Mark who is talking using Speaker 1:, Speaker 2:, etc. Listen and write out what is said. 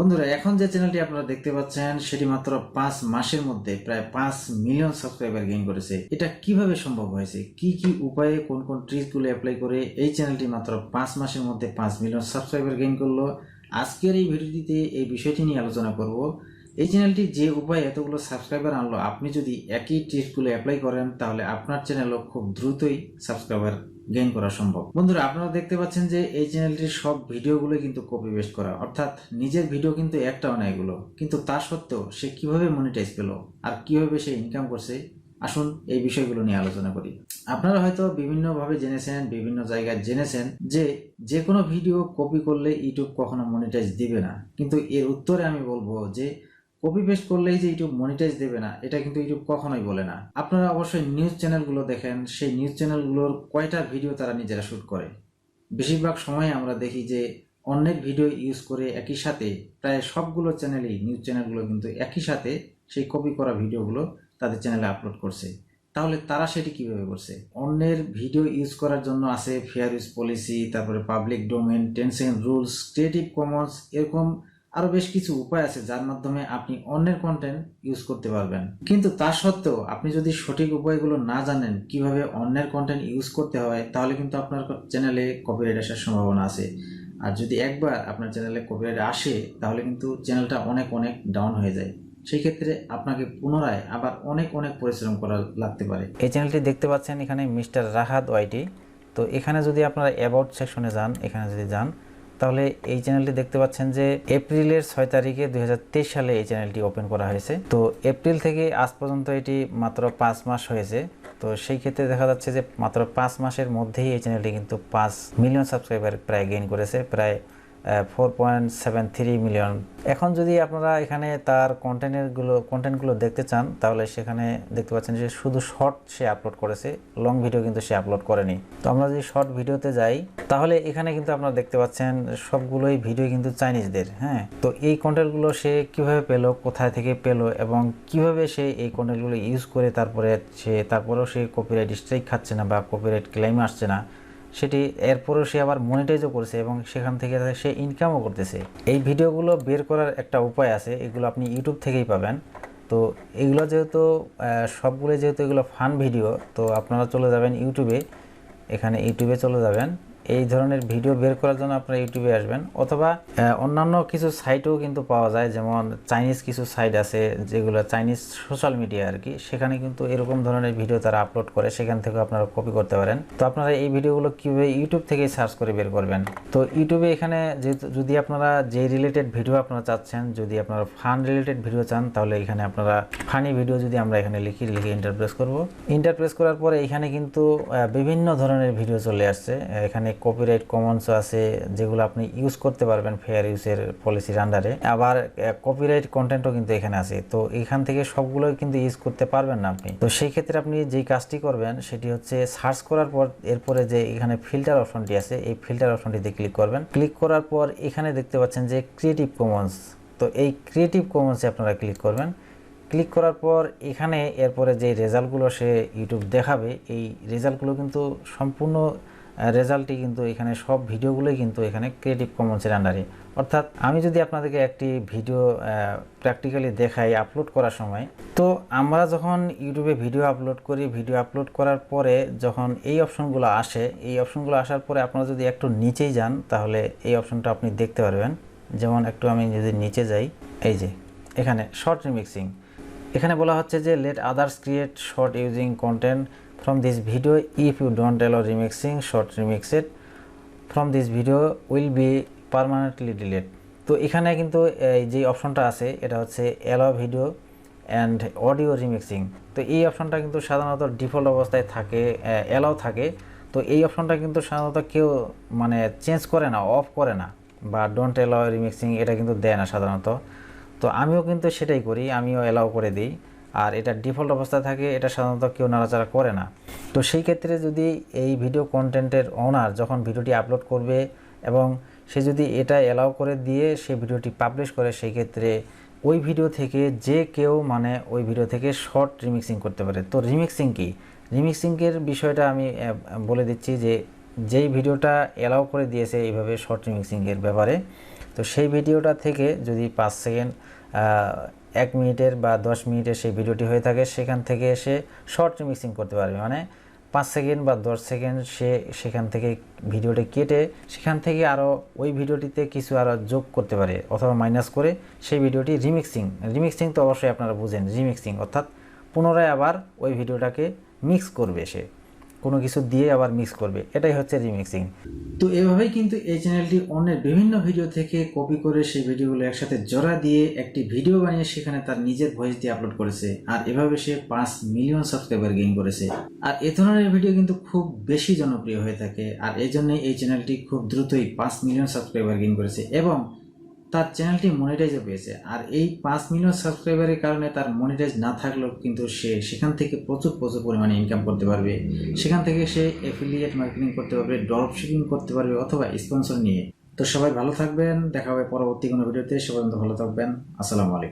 Speaker 1: বন্ধুরা, এখন যে চ্যানেলটি আপনারা দেখতে পাচ্ছেন সেটি মাত্র 5 মাসের মধ্যে প্রায় 5 মিলিয়ন সাবস্ক্রাইবার গেইন করেছে। এটা কিভাবে সম্ভব হয়েছে, কি কি উপায়ে, কোন কোন ট্রিকগুলো অ্যাপ্লাই করে এই চ্যানেলটি মাত্র 5 মাসের মধ্যে 5 মিলিয়ন সাবস্ক্রাইবার গেইন করলো, আজকের এই ভিডিওটিতে এই বিষয়টি নিয়ে আলোচনা করব। এই চ্যানেলটি যে উপায়ে এতগুলো সাবস্ক্রাইবার আনলো, আপনি যদি একই ট্রিকগুলো অ্যাপ্লাই করেন তাহলে আপনার চ্যানেলও খুব দ্রুতই সাবস্ক্রাইবার গেইন করা সম্ভব। বন্ধুরা, আপনারা দেখতে পাচ্ছেন যে এই চ্যানেলটির সব ভিডিওগুলো কিন্তু কপি পেস্ট করা, অর্থাৎ নিজের ভিডিও কিন্তু একটাও না এগুলো, কিন্তু তা সত্ত্বেও সে কিভাবে মনিটাইজ পেল আর কিভাবে সে ইনকাম করছে, আসুন এই বিষয়গুলো নিয়ে আলোচনা করি। আপনারা হয়তো বিভিন্নভাবে জেনেছেন, বিভিন্ন জায়গায় জেনেছেন যে যে কোনো ভিডিও কপি করলে ইউটিউব কখনো মনিটাইজ দিবে না, কিন্তু এর উত্তরে আমি বলবো যে কপি পেস্ট করলেই যে ইউটিউব মনিটাইজ দেবে না, এটা কিন্তু ইউটিউব কখনোই বলে না। আপনারা অবশ্যই নিউজ চ্যানেলগুলো দেখেন, সেই নিউজ চ্যানেলগুলোর কয়টা ভিডিও তারা নিজেরা শ্যুট করে। বেশিরভাগ সময় আমরা দেখি যে অন্যের ভিডিও ইউজ করে একই সাথে প্রায় সবগুলো চ্যানেলই, নিউজ চ্যানেলগুলো কিন্তু একই সাথে সেই কপি করা ভিডিওগুলো তাদের চ্যানেলে আপলোড করছে। তাহলে তারা সেটি কিভাবে করছে? অন্যের ভিডিও ইউজ করার জন্য আছে ফেয়ার ইউজ পলিসি, তারপরে public domain, 10 second rules, creative Commons, এরকম আরো বেশ কিছু উপায় আছে যার মাধ্যমে আপনি অন্যের কন্টেন্ট ইউজ করতে পারবেন। কিন্তু তা সত্ত্বেও আপনি যদি সঠিক উপায়গুলো না জানেন কিভাবে অন্যের কন্টেন্ট ইউজ করতে হয়, তাহলে কিন্তু আপনার চ্যানেলে কপিরাইট আসার সম্ভাবনা আছে। আর যদি একবার আপনার চ্যানেলে কপিরাইট আসে তাহলে কিন্তু চ্যানেলটা অনেক অনেক ডাউন হয়ে যায়। সেই ক্ষেত্রে আপনাকে পুনরায় আবার অনেক অনেক পরিশ্রম করা লাগতে পারে।
Speaker 2: এই চ্যানেলটি দেখতে পাচ্ছেন এখানে মিস্টার রাহাত ওয়াইটি। তো এখানে যদি আপনারা অ্যাবাউট সেকশনে যান, এখানে যদি যান তাহলে এই চ্যানেলটি দেখতে পাচ্ছেন যে এপ্রিলের 6 তারিখে 2023 সালে এই চ্যানেলটি ওপেন করা হয়েছে। তো এপ্রিল থেকে আজ পর্যন্ত এটি মাত্র 5 মাস হয়েছে। তো সেই ক্ষেত্রে দেখা যাচ্ছে যে মাত্র 5 মাসের মধ্যেই এই চ্যানেলটি কিন্তু 5 মিলিয়ন সাবস্ক্রাইবার প্রায় গেইন করেছে, প্রায় 4.73 মিলিয়ন। এখন যদি আপনারা এখানে তার কন্টেন্টগুলো দেখতে চান তাহলে সেখানে দেখতে পাচ্ছেন যে শুধু শর্ট সে আপলোড করেছে, লং ভিডিও কিন্তু সে আপলোড করেনি। তো আমরা যদি শর্ট ভিডিওতে যাই তাহলে এখানে কিন্তু আপনারা দেখতে পাচ্ছেন সবগুলোই ভিডিও কিন্তু চাইনিজদের। হ্যাঁ, তো এই কন্টেন্টগুলো সে কিভাবে পেলো, কোথায় থেকে পেলো এবং কিভাবে সে এই কন্টেন্টগুলো ইউজ করে তারপরেও সে কপিরাইট স্ট্রাইক খাচ্ছে না বা কপিরাইট ক্লেম আসছে না, সেটি এরপরেও সে আবার মনিটাইজও করছে এবং সেখান থেকে সে ইনকামও করতেছে। এই ভিডিওগুলো বের করার একটা উপায় আছে, এগুলো আপনি ইউটিউব থেকেই পাবেন। তো এগুলো যেহেতু এগুলো ফান ভিডিও, তো আপনারা চলে যাবেন ইউটিউবে, এখানে ইউটিউবে চলে যাবেন। এই ধরনের ভিডিও বের করার জন্য আপনারা ইউটিউবে আসবেন, অথবা অন্যান্য কিছু সাইটও কিন্তু পাওয়া যায়, যেমন চাইনিজ কিছু সাইট আছে যেগুলো চাইনিজ সোশ্যাল মিডিয়া আর কি, সেখানে কিন্তু এরকম ধরনের ভিডিও তারা আপলোড করে, সেখান থেকে আপনারা কপি করতে পারেন। তো আপনারা এই ভিডিওগুলো কীভাবে ইউটিউব থেকে সার্চ করে বের করবেন? তো ইউটিউবে এখানে যদি আপনারা যে রিলেটেড ভিডিও আপনারা চাচ্ছেন, যদি আপনারা ফান রিলেটেড ভিডিও চান তাহলে এখানে আপনারা ফানি ভিডিও যদি আমরা এখানে লিখে ইন্টারপ্রেস করব। ইন্টারপ্রেস করার পরে এখানে কিন্তু বিভিন্ন ধরনের ভিডিও চলে আসছে। এখানে কপিরাইট কমন্স আছে যেগুলো আপনি ইউজ করতে পারবেন ফেয়ার ইউজের পলিসির আন্ডারে, আবার কপিরাইট কন্টেন্টও কিন্তু এখানে আছে। তো এখান থেকে সবগুলো কিন্তু ইউজ করতে পারবেন না আপনি। তো সেই ক্ষেত্রে আপনি যেই কাজটি করবেন সেটি হচ্ছে সার্চ করার পর এরপরে যে এখানে ফিল্টার অপশনটি আছে, এই ফিল্টার অপশনটিতে ক্লিক করবেন। ক্লিক করার পর এখানে দেখতে পাচ্ছেন যে ক্রিয়েটিভ কমন্স, তো এই ক্রিয়েটিভ কমন্সে আপনারা ক্লিক করবেন। ক্লিক করার পর এখানে এরপরে যে রেজাল্টগুলো সে ইউটিউব দেখাবে, এই রেজাল্টগুলো কিন্তু সম্পূর্ণ রেজাল্টই কিন্তু এখানে সব ভিডিওগুলোই কিন্তু এখানে ক্রিয়েটিভ কমন্সের আন্ডারে। অর্থাৎ আমি যদি আপনাদেরকে একটি ভিডিও প্র্যাকটিক্যালি দেখাই আপলোড করার সময়, তো আমরা যখন ইউটিউবে ভিডিও আপলোড করি, ভিডিও আপলোড করার পরে যখন এই অপশনগুলো আসে, এই অপশনগুলো আসার পরে আপনারা যদি একটু নিচেই যান তাহলে এই অপশনটা আপনি দেখতে পারবেন। যেমন একটু আমি যদি নিচে যাই, এই যে এখানে শর্ট রিমিক্সিং, এখানে বলা হচ্ছে যে let others create short using content from this video if you don't allow remixing short remixed from this video will be permanently deleted। তো এখানে কিন্তু এই যে অপশনটা আছে এটা হচ্ছে allow video and audio remixing। তো এই অপশনটা কিন্তু সাধারণত ডিফল্ট অবস্থায় থাকে, allow থাকে। তো এই অপশনটা কিন্তু সাধারণত কেউ মানে চেঞ্জ করে না, অফ করে না, বা ডোন্ট allow remixing এটা কিন্তু দেয় না সাধারণত। তো আমিও কিন্তু সেটাই করি, আমিও allow করে দিই, আর এটা ডিফল্ট অবস্থায় থাকে, এটা সাধারণত কেউ নাড়াচাড়া করে না। তো সেই ক্ষেত্রে যদি এই ভিডিও কন্টেন্টের ওনার যখন ভিডিওটি আপলোড করবে এবং সে যদি এটা অ্যালাউ করে দিয়ে সে ভিডিওটি পাবলিশ করে, সেই ক্ষেত্রে ওই ভিডিও থেকে যে কেউ মানে ওই ভিডিও থেকে শর্ট রিমিক্সিং করতে পারে। তো রিমিক্সিং কি? রিমিক্সিংয়ের বিষয়টা আমি বলে দিচ্ছি যে যেই ভিডিওটা অ্যালাউ করে দিয়েছে এইভাবে শর্ট রিমিক্সিংয়ের ব্যাপারে, তো তো সেই ভিডিওটা থেকে যদি 5 সেকেন্ড 1 মিনিটের বা 10 মিনিটের সেই ভিডিওটি হয়ে থাকে, সেখান থেকে সে শর্ট রিমিক্সিং করতে পারবে, মানে 5 সেকেন্ড বা 10 সেকেন্ড সে সেখান থেকে ভিডিওটি কেটে সেখান থেকে আরও ওই ভিডিওটিতে কিছু আরও যোগ করতে পারে অথবা মাইনাস করে সেই ভিডিওটি রিমিক্সিং তো অবশ্যই আপনারা বুঝেন, রিমিক্সিং অর্থাৎ পুনরায় আবার ওই ভিডিওটাকে মিক্স করবে, সে কোনো কিছু দিয়ে আবার মিক্স করবে, এটাই হচ্ছে রিমিক্সিং।
Speaker 1: তো এভাবেই কিন্তু এই চ্যানেলটি অন্যের বিভিন্ন ভিডিও থেকে কপি করে সেই ভিডিওগুলো একসাথে জোড়া দিয়ে একটি ভিডিও বানিয়ে সেখানে তার নিজের ভয়েস দিয়ে আপলোড করেছে, আর এভাবে সে 5 মিলিয়ন সাবস্ক্রাইবার গেইন করেছে। আর এ ধরনের ভিডিও কিন্তু খুব বেশি জনপ্রিয় হয়ে থাকে, আর এই জন্যই এই চ্যানেলটি খুব দ্রুতই 5 মিলিয়ন সাবস্ক্রাইবার গেইন করেছে এবং তার চ্যানেলটি মনিটাইজও পেয়েছে। আর এই 5 মিলিয়ন সাবস্ক্রাইবারের কারণে তার মনিটাইজ না থাকলেও কিন্তু সে সেখান থেকে প্রচুর পরিমাণে ইনকাম করতে পারবে। সেখান থেকে সে অ্যাফিলিয়েট মার্কেটিং করতে পারবে, ড্রপ শিপিং করতে পারবে অথবা স্পন্সর নিয়ে। তো সবাই ভালো থাকবেন, দেখা হবে পরবর্তী কোনো ভিডিওতে। সে পর্যন্ত ভালো থাকবেন। আসসালামু আলাইকুম।